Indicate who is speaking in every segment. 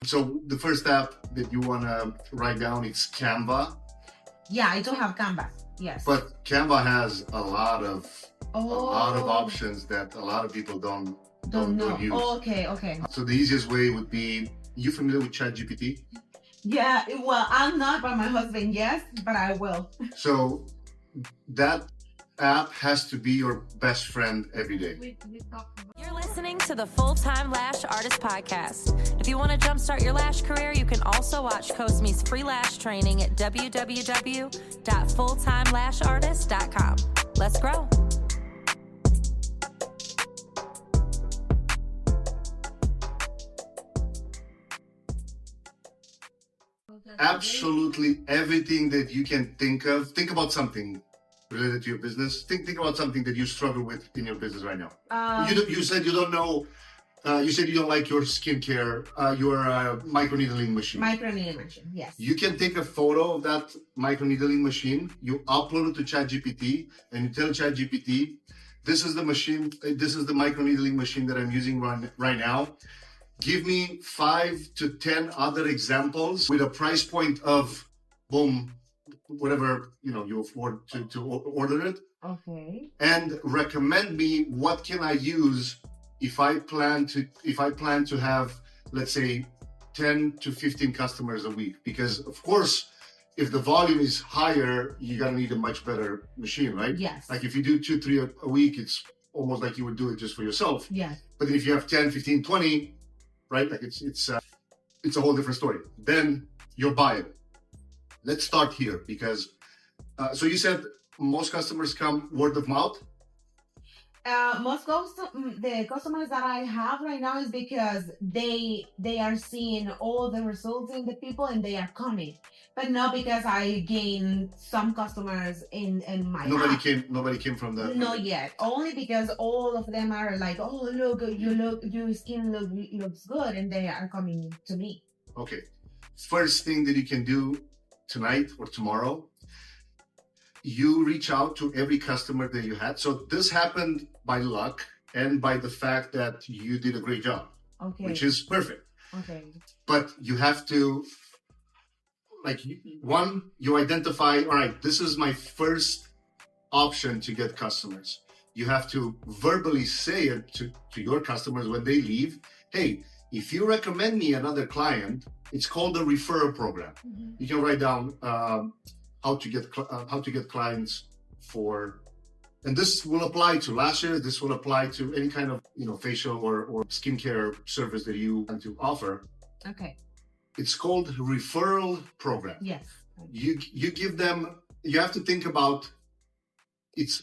Speaker 1: So the first app that you want to write down is Canva.
Speaker 2: Yeah, I do have Canva. Yes.
Speaker 1: But Canva has a lot of
Speaker 2: Oh.
Speaker 1: options that a lot of people don't use.
Speaker 2: Oh, okay.
Speaker 1: So the easiest way would be, you familiar with ChatGPT?
Speaker 2: Yeah, well, I'm not, but my husband, yes, but I will.
Speaker 1: So that app has to be your best friend every day.
Speaker 3: You're listening to the Full-Time Lash Artist Podcast. If you want to jumpstart your lash career, you can also watch Cosme's free lash training at www.fulltimelashartist.com. Let's grow.
Speaker 1: Absolutely everything that you can think of. Think about something related to your business. Think about something that you struggle with in your business right now. You said you don't know. You said you don't like your skincare, your microneedling machine.
Speaker 2: Microneedling machine, yes.
Speaker 1: You can take a photo of that microneedling machine, you upload it to ChatGPT, and you tell ChatGPT, this is the machine, this is the microneedling machine that I'm using right now. Give me 5 to 10 other examples with a price point of, boom, whatever you afford to order it.
Speaker 2: Okay.
Speaker 1: And recommend me what can I use if I plan to have, let's say, 10 to 15 customers a week. Because of course, if the volume is higher, you're gonna need a much better machine, right?
Speaker 2: Yes.
Speaker 1: Like if you do 2-3 a week, it's almost like you would do it just for yourself.
Speaker 2: Yes.
Speaker 1: But if you have 10, 15, 20, right? Like it's a whole different story. Then you're buying. Let's start here because, so you said most customers come word of mouth?
Speaker 2: The customers that I have right now is because they are seeing all the results in the people and they are coming, but not because I gained some customers in my app.
Speaker 1: Nobody came from the.
Speaker 2: Not yet. Only because all of them are like, oh look, your skin looks good, and they are coming to me.
Speaker 1: Okay, first thing that you can do tonight or tomorrow, you reach out to every customer that you had. So this happened by luck and by the fact that you did a great job,
Speaker 2: okay,
Speaker 1: which is perfect.
Speaker 2: Okay.
Speaker 1: But you have to, you identify, all right, this is my first option to get customers. You have to verbally say it to your customers when they leave. Hey, if you recommend me another client, it's called the referral program. Mm-hmm. You can write down how to get clients for, and this will apply to lashes. This will apply to any kind of facial or skincare service that you want to offer.
Speaker 2: Okay.
Speaker 1: It's called referral program.
Speaker 2: Yes.
Speaker 1: You give them. You have to think about. It's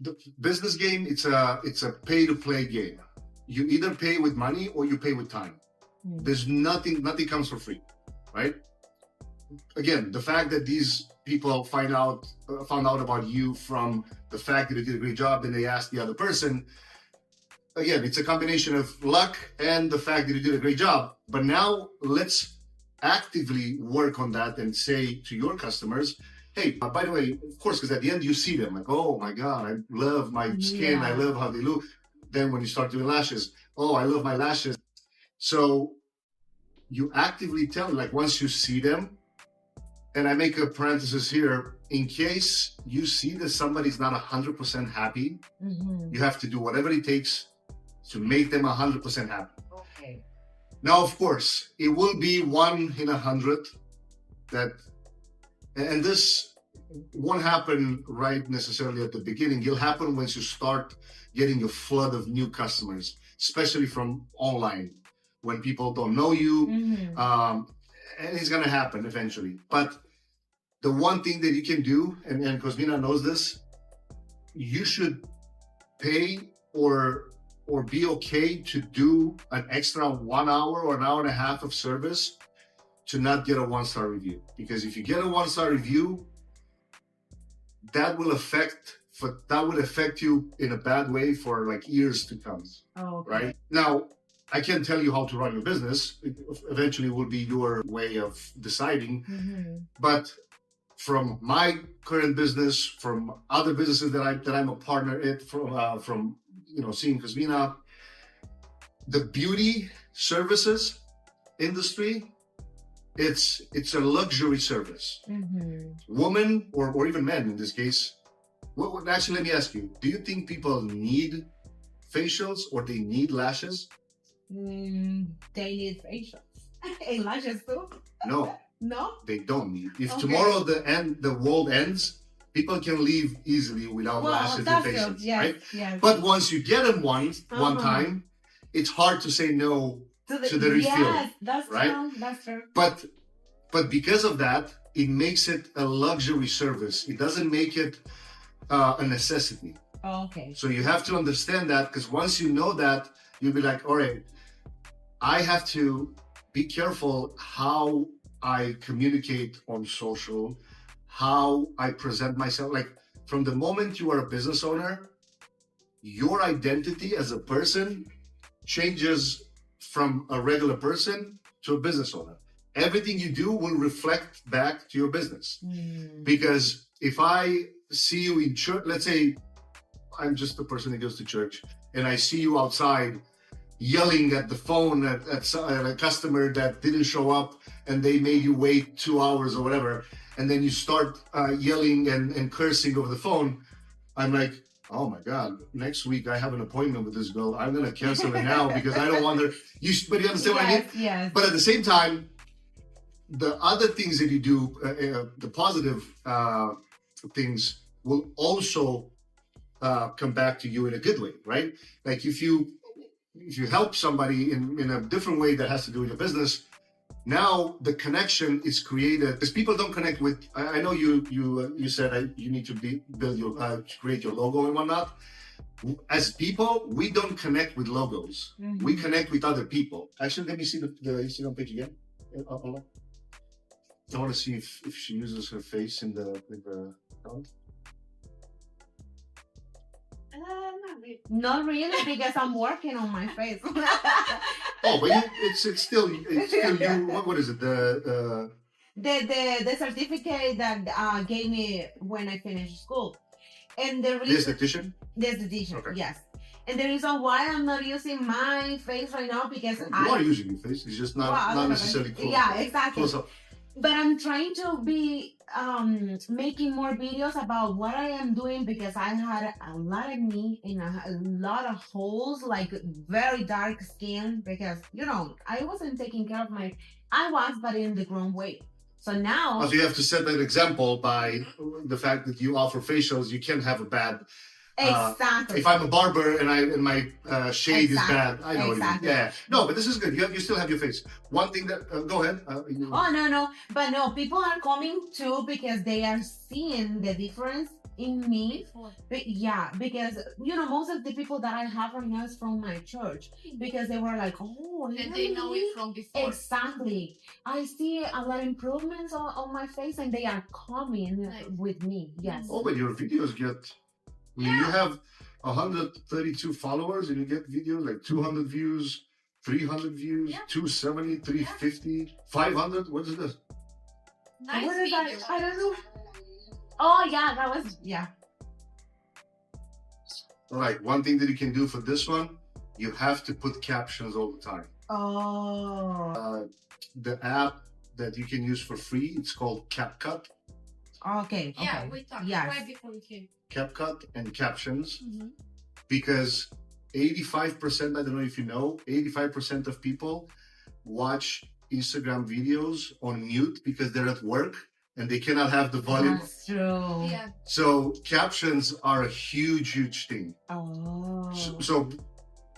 Speaker 1: the business game. It's a pay to play game. You either pay with money or you pay with time. There's nothing comes for free, right? Again, the fact that these people found out about you from the fact that you did a great job and they asked the other person. Again, it's a combination of luck and the fact that you did a great job. But now let's actively work on that and say to your customers, hey, by the way, of course, because at the end you see them like, oh my God, I love my skin. Yeah. I love how they look. Then when you start doing lashes, oh, I love my lashes. So you actively tell them, like once you see them, and I make a parenthesis here, in case you see that somebody's not 100% happy, you have to do whatever it takes to make them 100% happy.
Speaker 2: Okay.
Speaker 1: Now, of course, it will be 1 in 100 and this won't happen right necessarily at the beginning. It'll happen once you start getting a flood of new customers, especially from online, when people don't know you. And it's going to happen eventually. But the one thing that you can do, and Cosmina knows this, you should pay or be okay to do an extra 1 hour or an hour and a half of service to not get a 1-star review. Because if you get a 1-star review, that will affect you in a bad way for like years to come.
Speaker 2: Oh, okay.
Speaker 1: Right? Now, I can't tell you how to run your business. It eventually will be your way of deciding. But from my current business, from other businesses that I'm a partner in, from seeing Cosmina, the beauty services industry, it's a luxury service.
Speaker 2: Mm-hmm.
Speaker 1: Women or even men in this case. Actually, let me ask you: do you think people need facials or they need lashes?
Speaker 2: They need facials and lashes too.
Speaker 1: No,
Speaker 2: No.
Speaker 1: they don't need. If
Speaker 2: Okay.
Speaker 1: tomorrow the world ends, people can leave easily without lashes and
Speaker 2: that's
Speaker 1: facials,
Speaker 2: true. Yes,
Speaker 1: right?
Speaker 2: yes.
Speaker 1: But once you get them one
Speaker 2: Uh-huh.
Speaker 1: time, it's hard to say no to the refill,
Speaker 2: yes, that's
Speaker 1: right?
Speaker 2: true. That's true.
Speaker 1: But because of that, it makes it a luxury service. It doesn't make it a necessity.
Speaker 2: Okay.
Speaker 1: So you have to understand that, because once you know that, you'll be like, all right, I have to be careful how I communicate on social, how I present myself. Like from the moment you are a business owner, your identity as a person changes from a regular person to a business owner. Everything you do will reflect back to your business. Because if I see you in church, let's say I'm just the person that goes to church, and I see you outside yelling at the phone at a customer that didn't show up and they made you wait 2 hours or whatever, and then you start yelling and cursing over the phone, I'm like, oh my God, next week I have an appointment with this girl. I'm going to cancel it now because I don't want her. But you understand what I mean?
Speaker 2: Yes.
Speaker 1: But at the same time, the other things that you do, the positive things will also come back to you in a good way, right? Like if you help somebody in a different way that has to do with your business, now the connection is created, because people don't connect with. I know you said you need to build your create your logo and whatnot. As people, we don't connect with logos.
Speaker 2: Mm-hmm.
Speaker 1: We connect with other people. Actually, let me see the Instagram page again. I want to see if she uses her face in the account.
Speaker 2: Not really, because I'm working on my face.
Speaker 1: Oh, but it's still you. What is it? The
Speaker 2: certificate that gave me when I finished school, and the
Speaker 1: this
Speaker 2: reason
Speaker 1: edition.
Speaker 2: edition,
Speaker 1: Okay.
Speaker 2: yes, and the reason why I'm not using my face right now because
Speaker 1: You are using your face. It's just not necessarily close.
Speaker 2: Yeah, exactly.
Speaker 1: Close up.
Speaker 2: But I'm trying to be making more videos about what I am doing, because I had a lot of acne and a lot of holes, like very dark skin, because I wasn't taking care of but in the wrong way. So now
Speaker 1: Also, you have to set that example by the fact that you offer facials. You can't have a bad.
Speaker 2: exactly.
Speaker 1: If I'm a barber and my shade is bad, I know
Speaker 2: Exactly.
Speaker 1: what you mean. Yeah. No, but this is good. You still have your face. One thing that go ahead.
Speaker 2: No, people are coming too because they are seeing the difference in me. But yeah, because most of the people that I have right now is from my church, because they were like, oh,
Speaker 4: And they know it from before.
Speaker 2: Exactly. I see a lot of improvements on my face, and they are coming with me. Yes.
Speaker 1: Oh, but your videos get. You have 132 followers, and you get videos like 200 views, 300 views, 270, 350, 500. What is this?
Speaker 4: Nice
Speaker 2: What is that?
Speaker 4: video.
Speaker 2: I don't know. Oh yeah, that was
Speaker 1: All right. One thing that you can do for this one, you have to put captions all the time.
Speaker 2: Oh.
Speaker 1: The app that you can use for free, it's called CapCut.
Speaker 2: Okay.
Speaker 4: Yeah, we talked
Speaker 2: Yes.
Speaker 4: right before we came.
Speaker 1: CapCut and captions,
Speaker 4: Mm-hmm.
Speaker 1: because 85%, I don't know if you know, 85% of people watch Instagram videos on mute because they're at work and they cannot have the volume.
Speaker 2: That's true.
Speaker 4: Yeah.
Speaker 1: So captions are a huge thing.
Speaker 2: Oh.
Speaker 1: So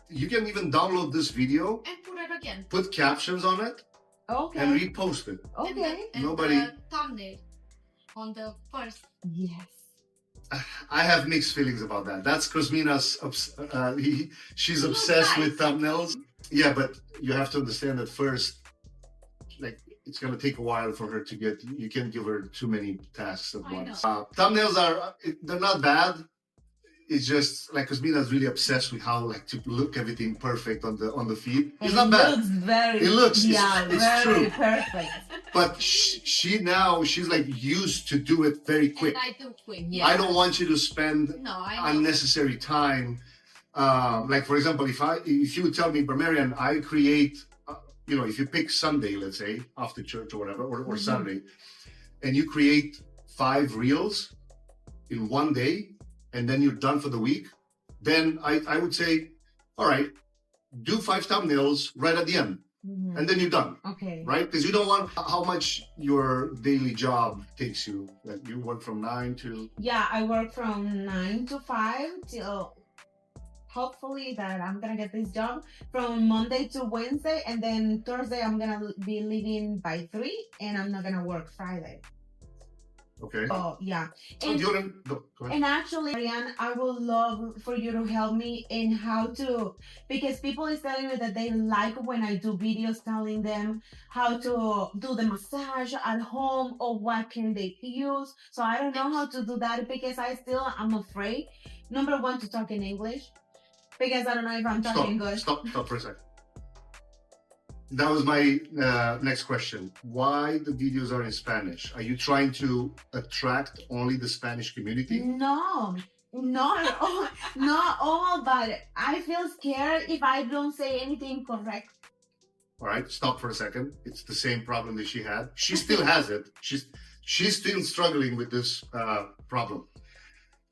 Speaker 1: you can even download this video,
Speaker 4: And put it again.
Speaker 1: put captions on it,
Speaker 2: Okay.
Speaker 1: and repost it.
Speaker 2: Okay.
Speaker 4: And
Speaker 1: Nobody-
Speaker 4: the thumbnail on the first.
Speaker 2: Yes.
Speaker 1: I have mixed feelings about that. That's Cosmina's. She's obsessed with thumbnails. Yeah, but you have to understand that first, like, it's gonna take a while for her to get. You can't give her too many tasks at
Speaker 4: I
Speaker 1: once.
Speaker 4: know.
Speaker 1: Thumbnails they're not bad. It's just like Cosmina's really obsessed with how to look everything perfect on the feed. It's not bad.
Speaker 2: Looks very.
Speaker 1: It looks-
Speaker 2: Yeah,
Speaker 1: it's
Speaker 2: very
Speaker 1: true.
Speaker 2: perfect.
Speaker 1: But she's like used to do it very quick.
Speaker 4: And I do quick.
Speaker 2: Yeah.
Speaker 1: I don't want you to spend
Speaker 4: No, I know.
Speaker 1: unnecessary time. Like for example, if you would tell me, Barbarian, I create if you pick Sunday, let's say, after church or whatever, or
Speaker 2: Mhm.
Speaker 1: Sunday, and you create 5 reels in one day, and then you're done for the week, then I would say, all right, do 5 thumbnails right at the end,
Speaker 2: Mhm.
Speaker 1: and then you're done,
Speaker 2: Okay.
Speaker 1: right? Because you don't want how much your daily job takes you. Like you work from 9 to.
Speaker 2: Yeah, I work from 9 to 5 till hopefully that I'm gonna get this job from Monday to Wednesday, and then Thursday I'm gonna be leaving by 3, and I'm not gonna work Friday.
Speaker 1: Okay.
Speaker 2: Oh yeah.
Speaker 1: So
Speaker 2: And,
Speaker 1: you're go ahead.
Speaker 2: and actually, Ariane, I would love for you to help me in how to, because people is telling me that they like when I do videos telling them how to do the massage at home or what can they use. So I don't know how to do that because I'm afraid. Number one, to talk in English because I don't know if I'm talking good.
Speaker 1: Stop for a second. That was my next question. Why the videos are in Spanish? Are you trying to attract only the Spanish community?
Speaker 2: No, not at all. Not all, but I feel scared if I don't say anything correct.
Speaker 1: All right, stop for a second. It's the same problem that she had. She still has it. She's still struggling with this problem.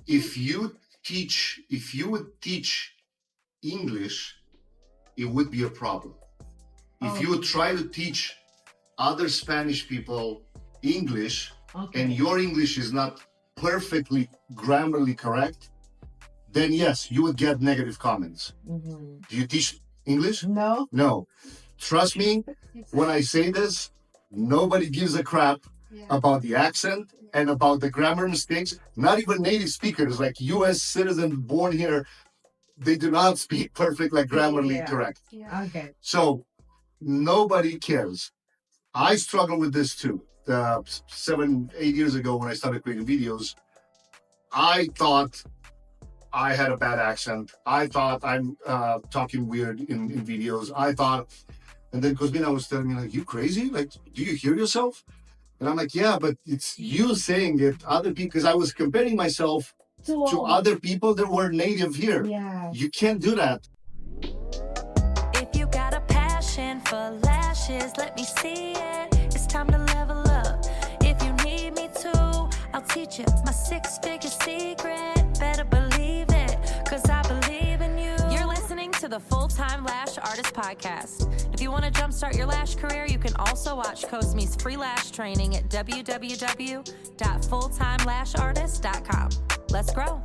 Speaker 1: If you would teach English, it would be a problem. If you would try to teach other Spanish people English,
Speaker 2: Okay.
Speaker 1: and your English is not perfectly grammarly correct, then yes, you would get negative comments.
Speaker 2: Mhm.
Speaker 1: Do you teach English?
Speaker 2: No.
Speaker 1: No. Trust me, when I say this, nobody gives a crap
Speaker 4: Yeah.
Speaker 1: about the accent and about the grammar mistakes. Not even native speakers, like US citizens born here, they do not speak perfect, like grammarly
Speaker 2: Yeah.
Speaker 1: correct.
Speaker 4: Yeah.
Speaker 2: Okay.
Speaker 1: So nobody cares. I struggle with this too. 7-8 years ago when I started creating videos, I thought I had a bad accent. I thought I'm talking weird in videos. I thought, and then Cosmina was telling me, like, you crazy? Like, do you hear yourself? And I'm like, yeah, but it's you saying it. Other people, because I was comparing myself to other people that were native here.
Speaker 2: Yeah.
Speaker 1: You can't do that.
Speaker 3: If you got a passion for lashes, let me see it. It's time to level up. If you need me to, I'll teach you my 6-figure secret. Better believe it, cause I believe in you. You're listening to the Full-Time Lash Artist Podcast. If you want to jumpstart your lash career, you can also watch Cosme's free lash training at www.fulltimelashartist.com. Let's grow.